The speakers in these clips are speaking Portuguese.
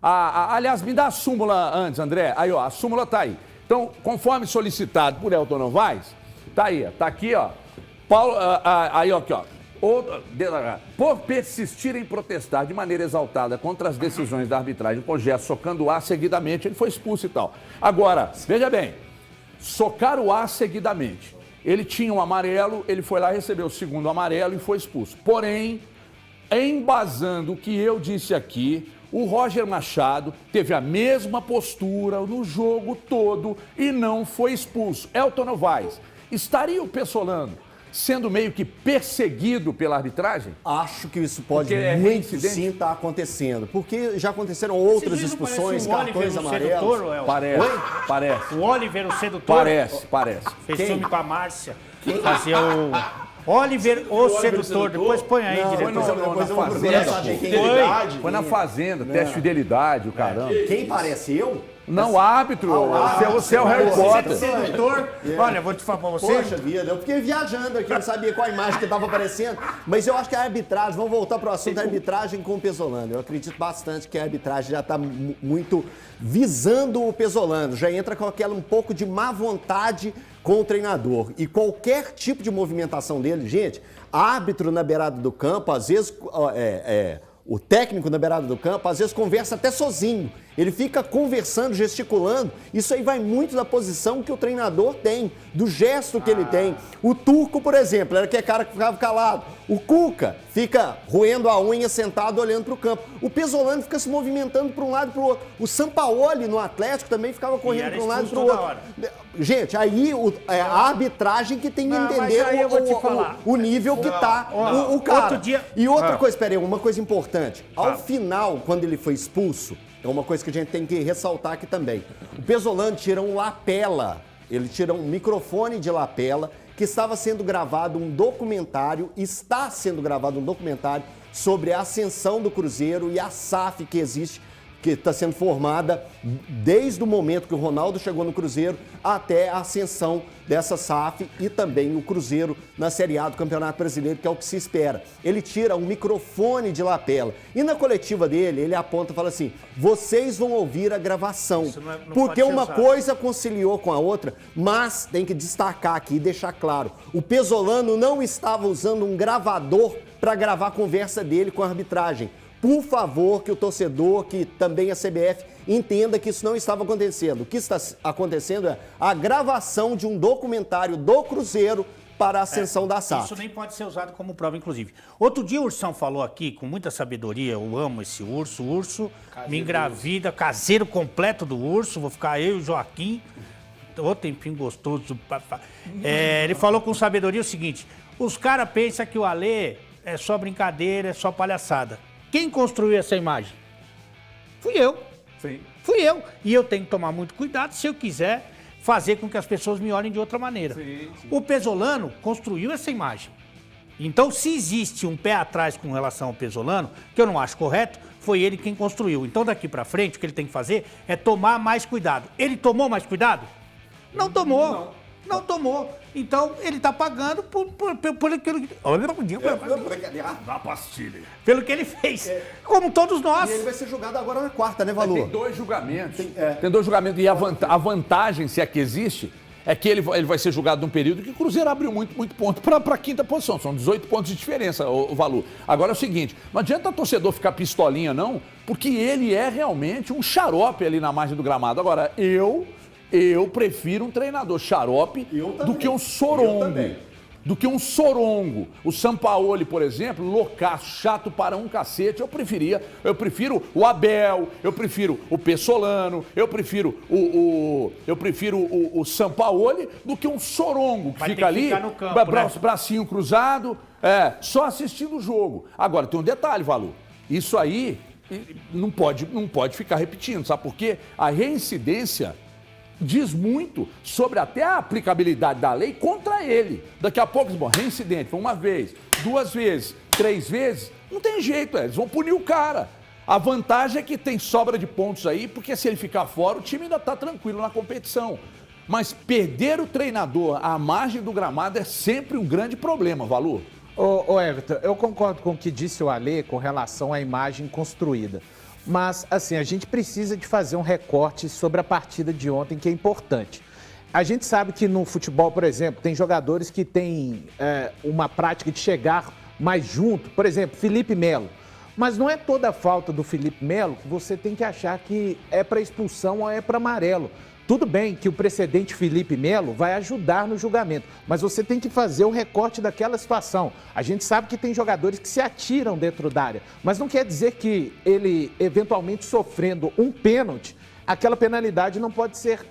Aliás, me dá a súmula antes, André. Aí, ó, a súmula tá aí. Então, conforme solicitado por Elton Novaes, tá aí, ó, tá aqui, ó. Paulo, aí, ó, aqui, ó. Por persistir em protestar de maneira exaltada contra as decisões da arbitragem com o gesto socando o ar seguidamente, ele foi expulso e tal. Agora, veja bem, socar o ar seguidamente. Ele tinha um amarelo, ele foi lá, recebeu o segundo amarelo e foi expulso. Porém, embasando o que eu disse aqui, o Roger Machado teve a mesma postura no jogo todo e não foi expulso. Elton Novaes, estaria o Pessolano sendo meio que perseguido pela arbitragem? Acho que isso pode muito sim estar acontecendo, porque já aconteceram outras expulsões, cartões amarelos. Parece. O Oliver, o sedutor. Parece. Fez filme com a Márcia. Fazia o... Oliver, o sedutor. Depois põe aí, diretor. Foi na Fazenda, teste de fidelidade, o caramba. Quem parece eu? Não, o árbitro. Você é o Harry Potter. Sedutor. Olha, vou te falar pra você. Poxa vida, eu fiquei viajando aqui, não sabia qual a imagem que estava aparecendo. Mas eu acho que a arbitragem, vamos voltar para o assunto da arbitragem com o Pesolano. Eu acredito bastante que a arbitragem já está muito visando o Pesolano. Já entra com aquela um pouco de má vontade com o treinador. E qualquer tipo de movimentação dele, gente, árbitro na beirada do campo, às vezes o técnico na beirada do campo, às vezes conversa até sozinho. Ele fica conversando, gesticulando. Isso aí vai muito da posição que o treinador tem, do gesto que ele tem. O Turco, por exemplo, era aquele cara que ficava calado. O Cuca fica roendo a unha sentado olhando para o campo. O Pesolano fica se movimentando para um lado e para o outro. O Sampaoli no Atlético também ficava correndo para um lado e para o outro. Gente, aí a arbitragem que tem que entender o nível que está o cara. E outra coisa, espera aí, uma coisa importante. Ao final, quando ele foi expulso, é uma coisa que a gente tem que ressaltar aqui também. O Pesolano tira um lapela, ele tira um microfone de lapela que estava sendo gravado está sendo gravado um documentário sobre a ascensão do Cruzeiro e a SAF que existe, que está sendo formada desde o momento que o Ronaldo chegou no Cruzeiro até a ascensão dessa SAF e também o Cruzeiro na Série A do Campeonato Brasileiro, que é o que se espera. Ele tira um microfone de lapela e na coletiva dele, ele aponta e fala assim, vocês vão ouvir a gravação, não porque uma coisa conciliou com a outra, mas tem que destacar aqui e deixar claro, o Pesolano não estava usando um gravador para gravar a conversa dele com a arbitragem. Por favor, que o torcedor, que também a CBF, entenda que isso não estava acontecendo. O que está acontecendo é a gravação de um documentário do Cruzeiro para a ascensão da SAF. Isso nem pode ser usado como prova, inclusive. Outro dia o Ursão falou aqui, com muita sabedoria, eu amo esse urso. O urso caseiro me engravida, caseiro completo do urso, vou ficar eu e o Joaquim. Ô tempinho gostoso. Ele falou com sabedoria o seguinte, os caras pensam que o Alê é só brincadeira, é só palhaçada. Quem construiu essa imagem? Fui eu. Sim. Fui eu. E eu tenho que tomar muito cuidado se eu quiser fazer com que as pessoas me olhem de outra maneira. Sim. O Pesolano construiu essa imagem. Então, se existe um pé atrás com relação ao Pesolano, que eu não acho correto, foi ele quem construiu. Então, daqui pra frente, o que ele tem que fazer é tomar mais cuidado. Ele tomou mais cuidado? Não tomou. Não tomou. Então, ele está pagando por aquilo que... Olha, dá pastilha. Pelo que ele fez. Como todos nós. E ele vai ser julgado agora na quarta, né, Valor? Tem dois julgamentos. Tem dois julgamentos. E a vantagem, se é que existe, é que ele vai ser julgado num período que o Cruzeiro abriu muito ponto para a quinta posição. São 18 pontos de diferença, o Valor. Agora é o seguinte, não adianta o torcedor ficar pistolinha, não, porque ele é realmente um xarope ali na margem do gramado. Agora, eu prefiro um treinador xarope do que um sorongo. Do que um sorongo. O Sampaoli, por exemplo, loucaço, chato para um cacete. Eu prefiro o Abel, eu prefiro o Pessolano, eu prefiro o Sampaoli do que um sorongo que fica ali, no campo, bracinho cruzado, só assistindo o jogo. Agora, tem um detalhe, Valu. Isso aí não pode ficar repetindo, sabe por quê? A reincidência diz muito sobre até a aplicabilidade da lei contra ele. Daqui a pouco, reincidente, foi uma vez, 2 vezes, 3 vezes, não tem jeito, eles vão punir o cara. A vantagem é que tem sobra de pontos aí, porque se ele ficar fora, o time ainda está tranquilo na competição. Mas perder o treinador à margem do gramado é sempre um grande problema, Valu. Ô Everton, eu concordo com o que disse o Alê com relação à imagem construída. Mas, assim, a gente precisa de fazer um recorte sobre a partida de ontem, que é importante. A gente sabe que no futebol, por exemplo, tem jogadores que têm uma prática de chegar mais junto. Por exemplo, Felipe Melo. Mas não é toda a falta do Felipe Melo que você tem que achar que é para expulsão ou é para amarelo. Tudo bem que o precedente Felipe Melo vai ajudar no julgamento, mas você tem que fazer o recorte daquela situação. A gente sabe que tem jogadores que se atiram dentro da área, mas não quer dizer que ele, eventualmente sofrendo um pênalti, aquela penalidade não pode ser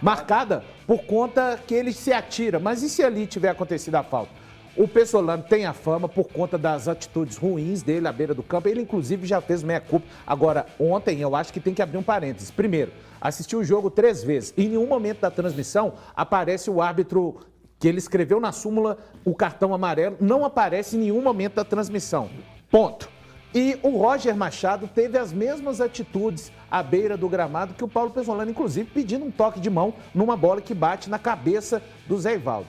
marcada por conta que ele se atira. Mas e se ali tiver acontecido a falta? O Pesolano tem a fama por conta das atitudes ruins dele à beira do campo. Ele, inclusive, já fez meia-culpa. Agora, ontem, eu acho que tem que abrir um parênteses. Primeiro, assistiu o jogo 3 vezes. Em nenhum momento da transmissão aparece o árbitro que ele escreveu na súmula, o cartão amarelo. Não aparece em nenhum momento da transmissão. Ponto. E o Roger Machado teve as mesmas atitudes à beira do gramado que o Paulo Pesolano, inclusive, pedindo um toque de mão numa bola que bate na cabeça do Zé Ivaldo.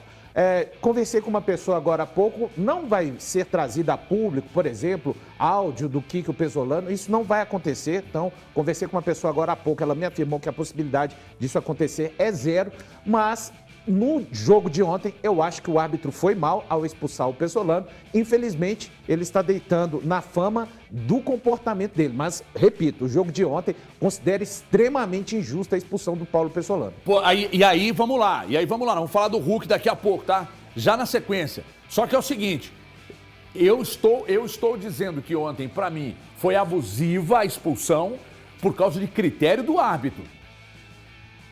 Conversei com uma pessoa agora há pouco, não vai ser trazida a público, por exemplo, áudio do Kiko Pesolano, isso não vai acontecer. Então, conversei com uma pessoa agora há pouco, ela me afirmou que a possibilidade disso acontecer é 0, mas no jogo de ontem, eu acho que o árbitro foi mal ao expulsar o Pesolano. Infelizmente, ele está deitando na fama do comportamento dele. Mas, repito, o jogo de ontem considera extremamente injusta a expulsão do Paulo Pesolano. Pô, aí, vamos lá. Vamos falar do Hulk daqui a pouco, tá? Já na sequência. Só que é o seguinte, eu estou dizendo que ontem, para mim, foi abusiva a expulsão por causa de critério do árbitro.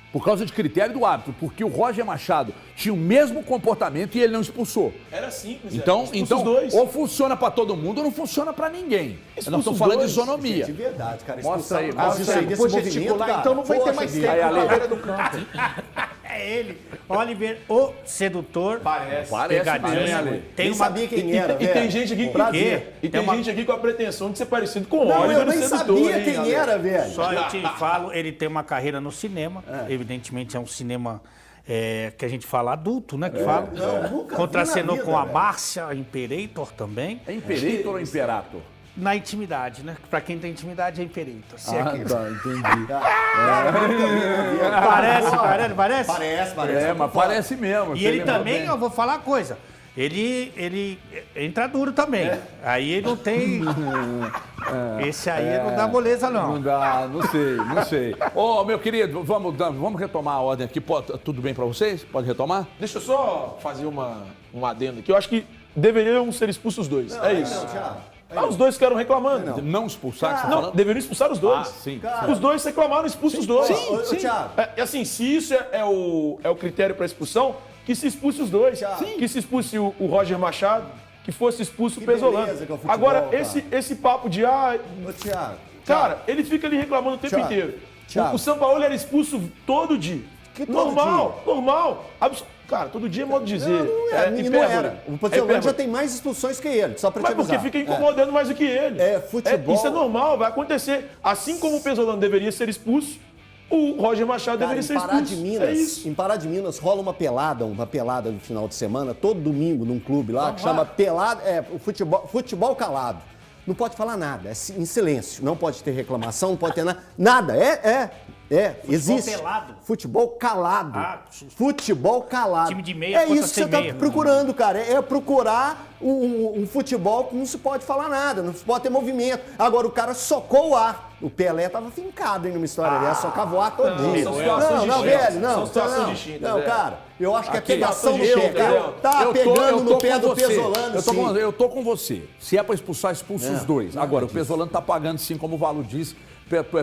Por causa de critério do árbitro, porque o Roger Machado tinha o mesmo comportamento e ele não expulsou. Era simples. Então os dois. ou funciona pra todo mundo ou não funciona pra ninguém. Expulsa Nós estamos falando de dois. isonomia. De verdade, cara. Mostra aí, Mostra aí desse movimento, cara. Então não vai ter mais tempo na beira do campo. É ele, Oliver, o sedutor. Parece. Pegadinha. mesmo, hein, Ale? Nem sabia quem era, E velho. tem gente aqui gente aqui com a pretensão de ser parecido com o Não, Oliver, eu nem sedutor, sabia hein, quem Ale? era, velho. Só eu te falo, ele tem uma carreira no cinema. Evidentemente é um cinema que a gente fala adulto, né? Que fala. Não, nunca Contracenou vi na vida, com a velho. Márcia Imperator também. É Imperator ou Imperator? Na intimidade, né? Pra quem tem intimidade é Imperator. Se é que... entendi. Parece? Parece. Mas parece mesmo. E você ele lembrou também, bem. eu vou falar uma coisa, ele entra duro também. Aí ele não tem... Esse aí não dá moleza, não. Não dá, não sei. Ô, meu querido, vamos retomar a ordem aqui. Tudo bem pra vocês? Pode retomar? Deixa eu só fazer um adendo aqui. Eu acho que deveriam ser expulsos os dois. É isso. Os dois ficaram reclamando. Não expulsar, que você tá Não, falando? deveriam expulsar os dois. Ah, sim. Os dois reclamaram, expulsa os dois. Ô, Thiago. E assim, se isso é o critério para expulsão, que se expulse os dois. Que se expulse o Roger Machado, que fosse expulso o Pesolano. beleza que é o futebol, Agora, cara. esse papo de... Ô, Thiago. Cara, ele fica ali reclamando o tempo Thiago, inteiro. Thiago. O Sampaoli era expulso todo dia. Que todo Normal. Cara, todo dia é modo de dizer. Não hipérbole. era. O Pesolano já tem mais expulsões que ele, só pra te Mas avisar. porque fica incomodando mais do que ele. Futebol... Isso é normal, vai acontecer. Assim como o Pesolano deveria ser expulso, o Roger Machado Cara, deveria ser em Pará expulso. de Minas, É isso. em Pará de Minas rola uma pelada no final de semana, todo domingo, num clube lá, que chama Pelada, o futebol calado. Não pode falar nada, em silêncio. Não pode ter reclamação, não pode ter nada. Existe. pelado? Futebol calado. Futebol calado. Time de meia É contra isso que sem você tá meia. procurando, cara. É procurar um futebol que não se pode falar nada, não se pode ter movimento. Agora, o cara socou o ar. O Pelé tava fincado, hein, numa história dessa, socava o ar todinho. são situações Não, distintas. velho, não. São situações não, distintas, Não, velho. cara, eu acho que é Aqui, pegação no eu- pé, cara. eu- Tá pegando no pé com do você. Pesolano, sim. Eu tô com você. Se é pra expulsar, expulsa os dois. Agora, o Pesolano tá pagando, sim, como o Valo disse,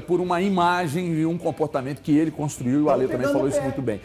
por uma imagem e um comportamento que ele construiu e o Ale também pegando falou no isso pé. muito bem.